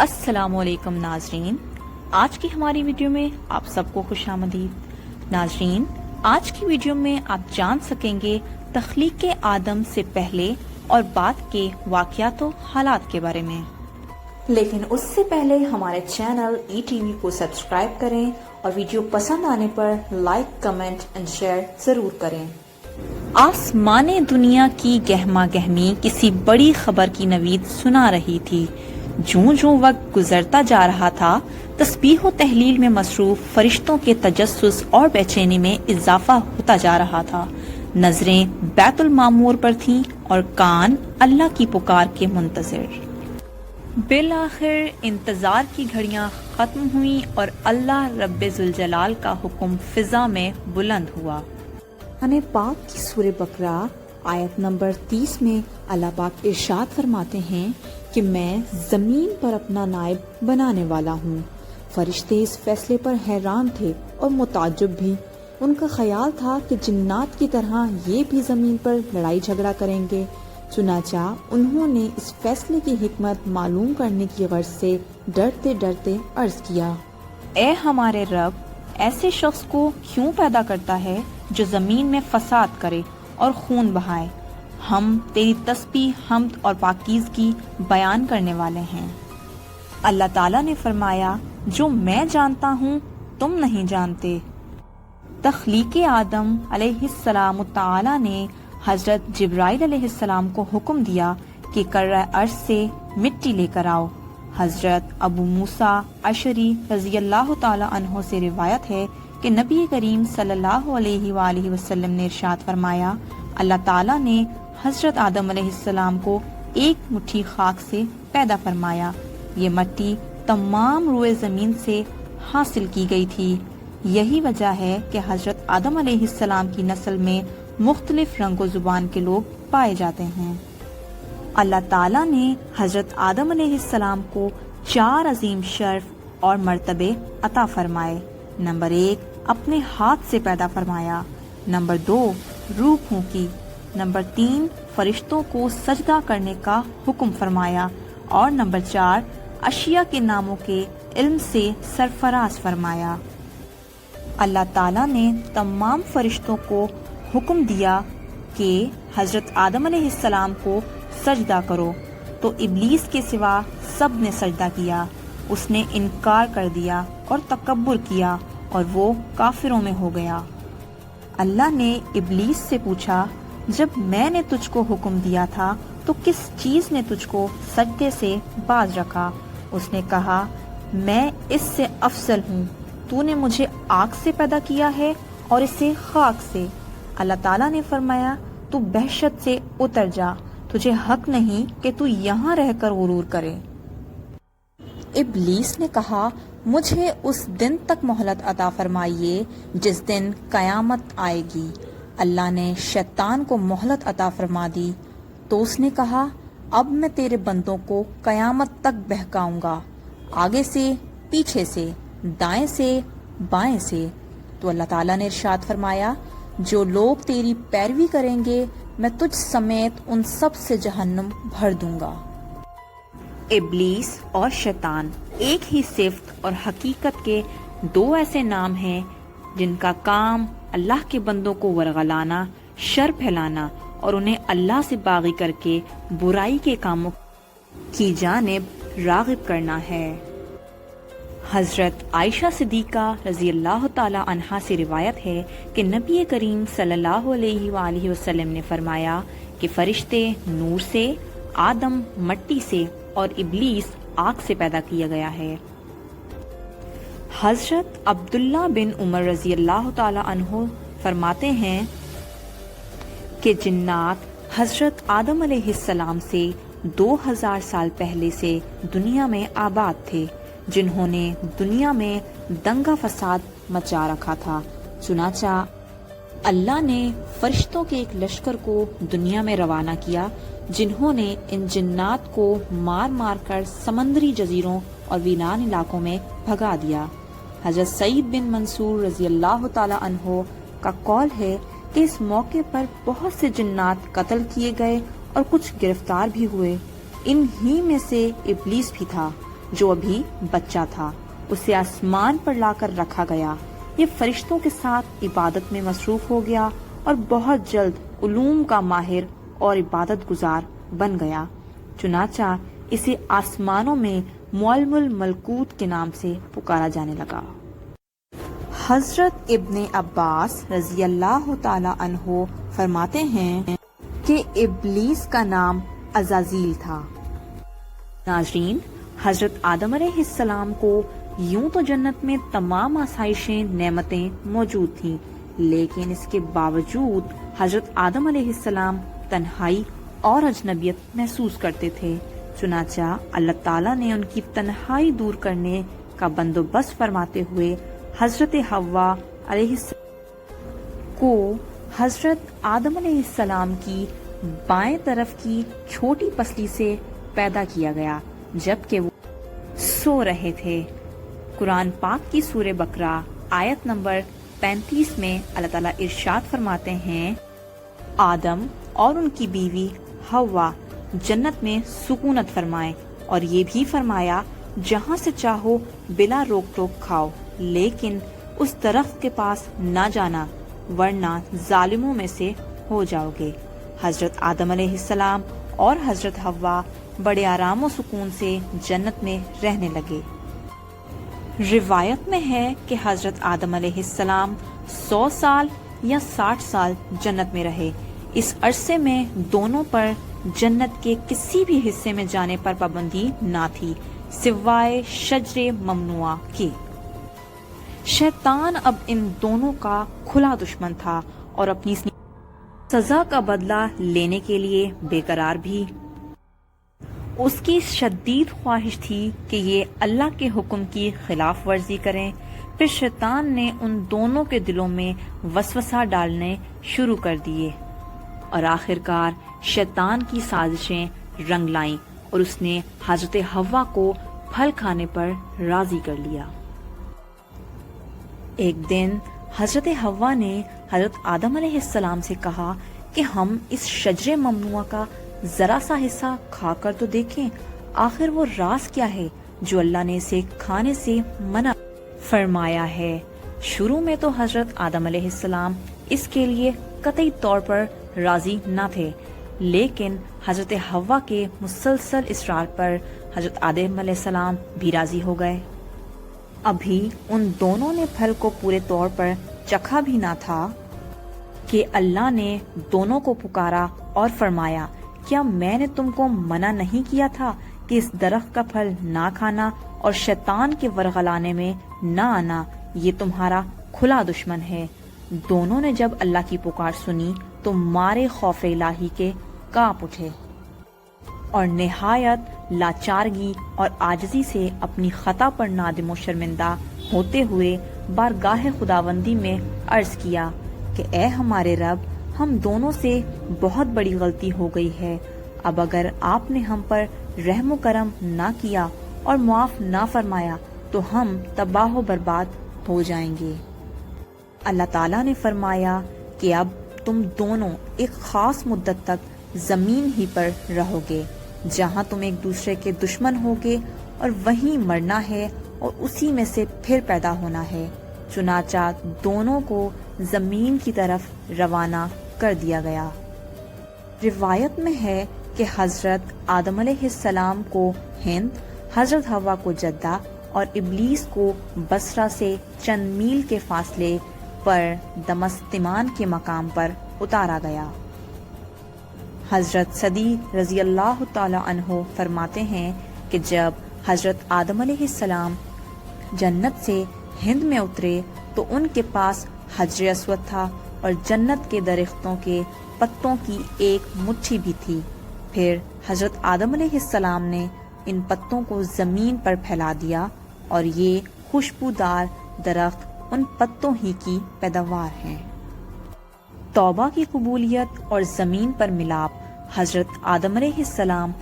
السلام علیکم ناظرین، آج کی ہماری ویڈیو میں آپ سب کو خوش آمدید۔ ناظرین، آج کی ویڈیو میں آپ جان سکیں گے تخلیق آدم سے پہلے اور بعد کے واقعات و حالات کے بارے میں، لیکن اس سے پہلے ہمارے چینل ای ٹی وی کو سبسکرائب کریں اور ویڈیو پسند آنے پر لائک، کمنٹ اینڈ شیئر ضرور کریں۔ آسمان دنیا کی گہما گہمی کسی بڑی خبر کی نوید سنا رہی تھی۔ جوں جوں وقت گزرتا جا رہا تھا، تسبیح و تحلیل میں مصروف فرشتوں کے تجسس اور بے چینی میں اضافہ ہوتا جا رہا تھا۔ نظریں بیت المعمور پر تھیں اور کان اللہ کی پکار کے منتظر۔ بالآخر انتظار کی گھڑیاں ختم ہوئیں اور اللہ رب ذوالجلال کا حکم فضا میں بلند ہوا۔ قرآن پاک کی سورہ بقرہ آیت نمبر 30 میں اللہ پاک ارشاد فرماتے ہیں کہ میں زمین پر اپنا نائب بنانے والا ہوں۔ فرشتے اس فیصلے پر حیران تھے اور متعجب بھی۔ ان کا خیال تھا کہ جنات کی طرح یہ بھی زمین پر لڑائی جھگڑا کریں گے، چنانچہ انہوں نے اس فیصلے کی حکمت معلوم کرنے کی غرض سے ڈرتے ڈرتے عرض کیا، اے ہمارے رب، ایسے شخص کو کیوں پیدا کرتا ہے جو زمین میں فساد کرے اور خون بہائے؟ ہم تیری تسبیح، حمد اور پاکیزگی بیان کرنے والے ہیں۔ اللہ تعالیٰ نے فرمایا، جو میں جانتا ہوں تم نہیں جانتے۔ تخلیق آدم علیہ السلام تعالیٰ نے حضرت جبرائیل علیہ السلام کو حکم دیا کہ کرۂ ارض سے مٹی لے کر آؤ۔ حضرت ابو موسیٰ اشعری رضی اللہ تعالیٰ عنہ سے روایت ہے کہ نبی کریم صلی اللہ علیہ وآلہ وسلم نے ارشاد فرمایا، اللہ تعالیٰ نے حضرت آدم علیہ السلام کو ایک مٹھی خاک سے پیدا فرمایا۔ یہ مٹی تمام روئے زمین سے حاصل کی گئی تھی۔ یہی وجہ ہے کہ حضرت آدم علیہ السلام کی نسل میں مختلف رنگ و زبان کے لوگ پائے جاتے ہیں۔ اللہ تعالیٰ نے حضرت آدم علیہ السلام کو 4 عظیم شرف اور مرتبے عطا فرمائے۔ نمبر 1، اپنے ہاتھ سے پیدا فرمایا۔ نمبر 2، روح پھونکی۔ نمبر 3، فرشتوں کو سجدہ کرنے کا حکم فرمایا۔ اور نمبر 4، اشیاء کے ناموں کے علم سے سرفراز فرمایا۔ اللہ تعالیٰ نے تمام فرشتوں کو حکم دیا کہ حضرت آدم علیہ السلام کو سجدہ کرو، تو ابلیس کے سوا سب نے سجدہ کیا۔ اس نے انکار کر دیا اور تکبر کیا اور وہ کافروں میں ہو گیا۔ اللہ نے ابلیس سے پوچھا، جب میں نے تجھ کو حکم دیا تھا تو کس چیز نے تجھ کو سجدے سے باز رکھا؟ اس نے کہا، میں اس سے افضل ہوں، تو نے مجھے آگ سے پیدا کیا ہے اور اسے خاک سے۔ اللہ تعالیٰ نے فرمایا، تو بحشت سے اتر جا، تجھے حق نہیں کہ تو یہاں رہ کر غرور کرے۔ ابلیس نے کہا، مجھے اس دن تک مہلت عطا فرمائیے جس دن قیامت آئے گی۔ اللہ نے شیطان کو مہلت عطا فرما دی، تو اس نے کہا، اب میں تیرے بندوں کو قیامت تک بہکاؤں گا، آگے سے، پیچھے سے، دائیں سے، بائیں سے۔ تو اللہ تعالیٰ نے ارشاد فرمایا، جو لوگ تیری پیروی کریں گے میں تجھ سمیت ان سب سے جہنم بھر دوں گا۔ ابلیس اور شیطان ایک ہی صفت اور حقیقت کے 2 ایسے نام ہیں جن کا کام اللہ کے بندوں کو ورغلانا، شر پھیلانا اور انہیں اللہ سے باغی کر کے برائی کے کاموں کی جانب راغب کرنا ہے۔ حضرت عائشہ صدیقہ رضی اللہ تعالی عنہا سے روایت ہے کہ نبی کریم صلی اللہ علیہ وآلہ وسلم نے فرمایا کہ فرشتے نور سے، آدم مٹی سے اور ابلیس آگ سے پیدا کیا گیا ہے۔ حضرت عبداللہ بن عمر رضی اللہ تعالی عنہ فرماتے ہیں کہ جنات حضرت آدم علیہ السلام سے 2000 سال پہلے سے دنیا میں آباد تھے، جنہوں نے دنیا میں دنگا فساد مچا رکھا تھا۔ چنانچہ اللہ نے فرشتوں کے ایک لشکر کو دنیا میں روانہ کیا، جنہوں نے ان جنات کو مار مار کر سمندری جزیروں اور ویران علاقوں میں بھگا دیا۔ حضرت سعید بن منصور رضی اللہ تعالی عنہ کا قول ہے کہ اس موقع پر بہت سے جنات قتل کیے گئے اور کچھ گرفتار بھی ہوئے۔ ان ہی میں سے ابلیس بھی تھا۔ جو ابھی بچہ تھا اسے آسمان پر لا کر رکھا گیا۔ یہ فرشتوں کے ساتھ عبادت میں مصروف ہو گیا اور بہت جلد علوم کا ماہر اور عبادت گزار بن گیا۔ چنانچہ اسے آسمانوں میں معلم الملکوت کے نام سے پکارا جانے لگا۔ حضرت ابن عباس رضی اللہ تعالی عنہ فرماتے ہیں کہ ابلیس کا نام عزازیل تھا۔ ناظرین، حضرت آدم علیہ السلام کو یوں تو جنت میں تمام آسائشیں نعمتیں موجود تھیں، لیکن اس کے باوجود حضرت آدم علیہ السلام تنہائی اور اجنبیت محسوس کرتے تھے۔ چنانچہ اللہ تعالیٰ نے ان کی تنہائی دور کرنے کا بندوبست فرماتے ہوئے حضرت حوا علیہ السلام کو حضرت آدم علیہ السلام کی بائیں طرف کی چھوٹی پسلی سے پیدا کیا گیا جبکہ وہ سو رہے تھے۔ قرآن پاک کی سورہ بقرہ آیت نمبر 35 میں اللہ تعالیٰ ارشاد فرماتے ہیں، آدم اور ان کی بیوی حوا جنت میں سکونت فرمائیں، اور یہ بھی فرمایا جہاں سے چاہو بلا روک ٹوک کھاؤ، لیکن اس درخت کے پاس نہ جانا ورنہ ظالموں میں سے ہو جاؤ گے۔ حضرت آدم علیہ السلام اور حضرت حوا بڑے آرام و سکون سے جنت میں رہنے لگے۔ روایت میں ہے کہ حضرت آدم علیہ السلام 100 سال یا 60 سال جنت میں رہے۔ اس عرصے میں دونوں پر جنت کے کسی بھی حصے میں جانے پر پابندی نہ تھی سوائے شجر ممنوعہ کے۔ شیطان اب ان دونوں کا کھلا دشمن تھا اور اپنی سزا کا بدلہ لینے کے لیے بے قرار بھی۔ اس کی شدید خواہش تھی کہ یہ اللہ کے حکم کی خلاف ورزی کریں۔ پھر شیطان نے ان دونوں کے دلوں میں وسوسہ ڈالنے شروع کر دیے اور آخرکار شیطان کی سازشیں رنگ لائیں اور اس نے حضرت حوا کو پھل کھانے پر راضی کر لیا۔ ایک دن حضرت حوا نے حضرت آدم علیہ السلام سے کہا کہ ہم اس شجر ممنوعہ کا ذرا سا حصہ کھا کر تو دیکھیں، آخر وہ راز کیا ہے جو اللہ نے اسے کھانے سے منع فرمایا ہے۔ شروع میں تو حضرت آدم علیہ السلام اس کے لیے قطعی طور پر راضی نہ تھے، لیکن حضرت حوا کے مسلسل اصرار پر حضرت آدم علیہ السلام بھی راضی ہو گئے۔ ابھی ان دونوں نے پھل کو پورے طور پر چکھا بھی نہ تھا کہ اللہ نے دونوں کو پکارا اور فرمایا، کیا میں نے تم کو منع نہیں کیا تھا کہ اس درخت کا پھل نہ کھانا اور شیطان کے ورغلانے میں نہ آنا؟ یہ تمہارا کھلا دشمن ہے۔ دونوں نے جب اللہ کی پکار سنی تو مارے خوف الہی کے کانپ اٹھے اور نہایت لاچارگی اور عاجزی سے اپنی خطا پر نادم و شرمندہ ہوتے ہوئے بارگاہ خداوندی میں عرض کیا کہ اے ہمارے رب، ہم دونوں سے بہت بڑی غلطی ہو گئی ہے۔ اب اگر آپ نے ہم پر رحم و کرم نہ کیا اور معاف نہ فرمایا تو ہم تباہ و برباد ہو جائیں گے۔ اللہ تعالیٰ نے فرمایا کہ اب تم دونوں ایک خاص مدت تک زمین ہی پر رہو گے، جہاں تم ایک دوسرے کے دشمن ہوگے اور وہیں مرنا ہے اور اسی میں سے پھر پیدا ہونا ہے۔ چنانچہ دونوں کو زمین کی طرف روانہ کر دیا گیا۔ روایت میں ہے کہ حضرت آدم علیہ السلام کو ہند، حضرت حوا کو جدہ اور ابلیس کو بصرہ سے چند میل کے فاصلے پر دمستمان کے مقام پر اتارا گیا۔ حضرت صدی رضی اللہ تعالی عنہ فرماتے ہیں کہ جب حضرت آدم علیہ السلام جنت سے ہند میں اترے تو ان کے پاس حجر اسود تھا اور جنت کے درختوں کے پتوں کی ایک مٹھی بھی تھی۔ پھر حضرت آدم علیہ السلام نے ان پتوں کو زمین پر پھیلا دیا اور یہ خوشبودار درخت ان پتوں ہی کی پیداوار ہیں۔ توبہ کی قبولیت اور زمین پر ملاپ۔ حضرت آدم علیہ السلام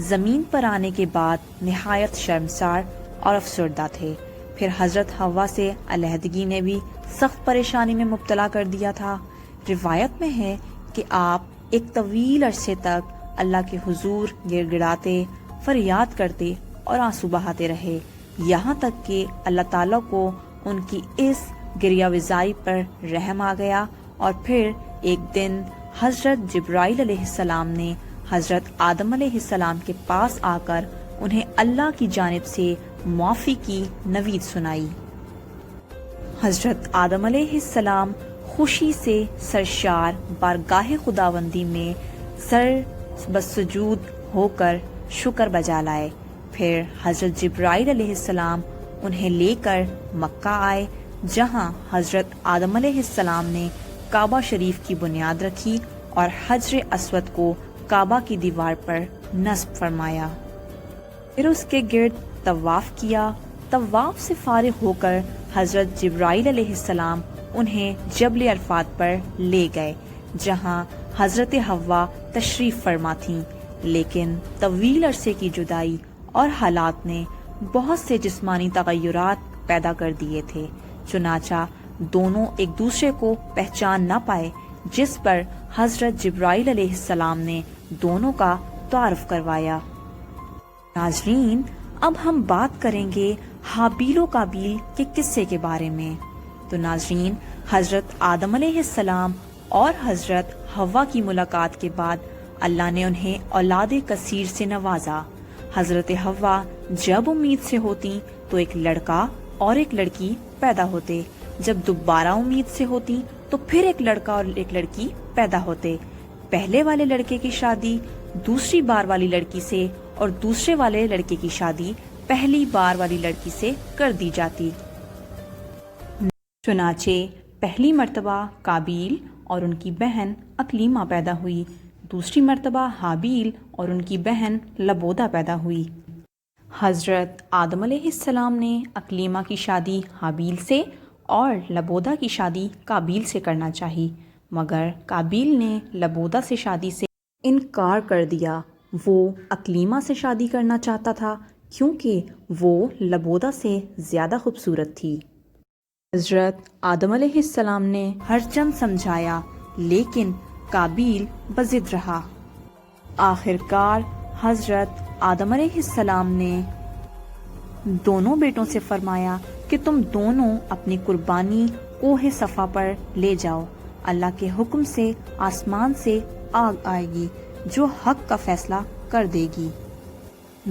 زمین پر آنے کے بعد نہایت شرمسار اور افسردہ تھے۔ پھر حضرت حوا سے علیحدگی نے بھی سخت پریشانی میں مبتلا کر دیا تھا۔ روایت میں ہے کہ آپ ایک طویل عرصے تک اللہ کے حضور گڑ گڑاتے، فریاد کرتے اور آنسو بہاتے رہے، یہاں تک کہ اللہ تعالیٰ کو ان کی اس گریہ وزاری پر رحم آ گیا، اور پھر ایک دن حضرت جبرائیل علیہ السلام نے حضرت آدم علیہ السلام کے پاس آ کر انہیں اللہ کی جانب سے معافی کی نوید سنائی۔ حضرت آدم علیہ السلام خوشی سے سرشار بارگاہ خداوندی میں سر بسجود ہو کر شکر بجا لائے۔ پھر حضرت جبرائیل علیہ السلام انہیں لے کر مکہ آئے، جہاں حضرت آدم علیہ السلام نے کعبہ شریف کی بنیاد رکھی اور حجر اسود کو کعبہ کی دیوار پر نصب فرمایا، پھر اس کے گرد طواف کیا۔ طواف سے فارغ ہو کر حضرت جبرائیل علیہ السلام انہیں جبل عرفات پر لے گئے، جہاں حضرت حوا تشریف فرما تھیں، لیکن طویل عرصے کی جدائی اور حالات نے بہت سے جسمانی تغیرات پیدا کر دیے تھے، چنانچہ دونوں ایک دوسرے کو پہچان نہ پائے، جس پر حضرت جبرائیل علیہ السلام نے دونوں کا تعارف کروایا۔ ناظرین، اب ہم بات کریں گے حابیل و قابیل کے قصے کے بارے میں۔ تو ناظرین، حضرت آدم علیہ السلام اور حضرت حوا کی ملاقات کے بعد اللہ نے انہیں اولاد کثیر سے نوازا۔ حضرت حوا جب امید سے ہوتی تو ایک لڑکا اور ایک لڑکی پیدا ہوتے، جب دوبارہ امید سے ہوتی تو پھر ایک لڑکا اور ایک لڑکی پیدا ہوتے۔ پہلے والے لڑکے کی شادی دوسری بار والی لڑکی سے اور دوسرے والے لڑکے کی شادی پہلی بار والی لڑکی سے کر دی جاتی۔ چنانچہ پہلی مرتبہ قابیل اور ان کی بہن اکلیمہ پیدا ہوئی، دوسری مرتبہ حابیل اور ان کی بہن لبودہ پیدا ہوئی۔ حضرت آدم علیہ السلام نے اکلیمہ کی شادی حابیل سے اور لبودہ کی شادی قابیل سے کرنا چاہی، مگر قابیل نے لبودہ سے شادی سے انکار کر دیا۔ وہ اکلیمہ سے شادی کرنا چاہتا تھا کیونکہ وہ لبودہ سے زیادہ خوبصورت تھی۔ حضرت آدم علیہ السلام نے ہر چند سمجھایا، لیکن قابیل بضد رہا۔ آخر کار حضرت آدم علیہ السلام نے دونوں بیٹوں سے فرمایا کہ تم دونوں اپنی قربانی کوہ صفا پر لے جاؤ، اللہ کے حکم سے آسمان سے آگ آئے گی جو حق کا فیصلہ کر دے گی۔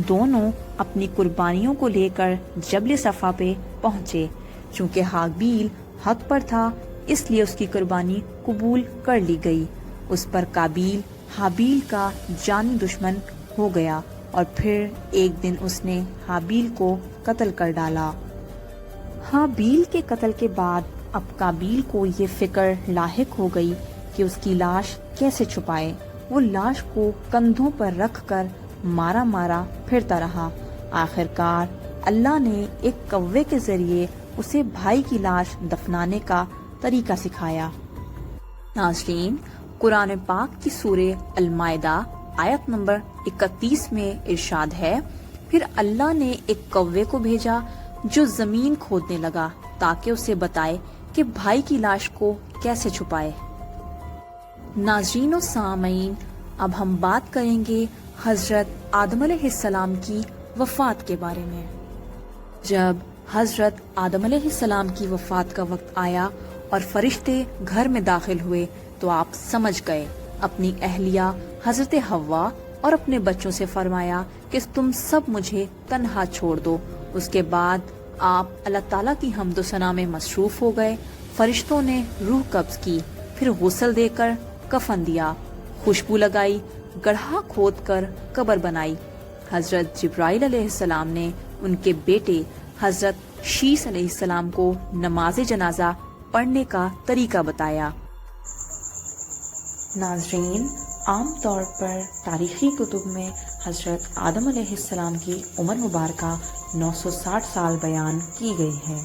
دونوں اپنی قربانیوں کو لے کر جبل صفا پہ پہنچے۔ چونکہ حابیل حق پر تھا، اس لیے اس کی قربانی قبول کر لی گئی۔ اس پر قابیل حابیل کا جانی دشمن ہو گیا، اور پھر ایک دن اس نے حابیل کو قتل کر ڈالا۔ حابیل کے قتل کے بعد اب قابیل کو یہ فکر لاحق ہو گئی کہ اس کی لاش کیسے چھپائے۔ وہ لاش کو کندھوں پر رکھ کر مارا مارا پھرتا رہا۔ آخر کار اللہ نے ایک کوے کے ذریعے اسے بھائی کی لاش دفنانے کا طریقہ سکھایا۔ ناظرین، قرآن پاک کی سورہ المائدہ آیت نمبر 31 میں ارشاد ہے، پھر اللہ نے ایک کوے کو بھیجا جو زمین کھودنے لگا تاکہ اسے بتائے کہ بھائی کی لاش کو کیسے چھپائے۔ ناظرین و سامعین، اب ہم بات کریں گے حضرت آدم علیہ السلام کی وفات کے بارے میں۔ جب حضرت آدم علیہ السلام کی وفات کا وقت آیا اور فرشتے گھر میں داخل ہوئے تو آپ سمجھ گئے۔ اپنی اہلیہ حضرت حوا اور اپنے بچوں سے فرمایا کہ تم سب مجھے تنہا چھوڑ دو۔ اس کے بعد آپ اللہ تعالیٰ کی حمد و ثنا میں مصروف ہو گئے۔ فرشتوں نے روح قبض کی، پھر غسل دے کر کفن دیا، خوشبو لگائی، گڑھا کھود کر قبر بنائی۔ حضرت جبرائیل علیہ السلام نے ان کے بیٹے حضرت شیس علیہ السلام کو نماز جنازہ پڑھنے کا طریقہ بتایا۔ ناظرین، عام طور پر تاریخی کتب میں حضرت آدم علیہ السلام کی عمر مبارکہ 960 سال بیان کی گئی ہے۔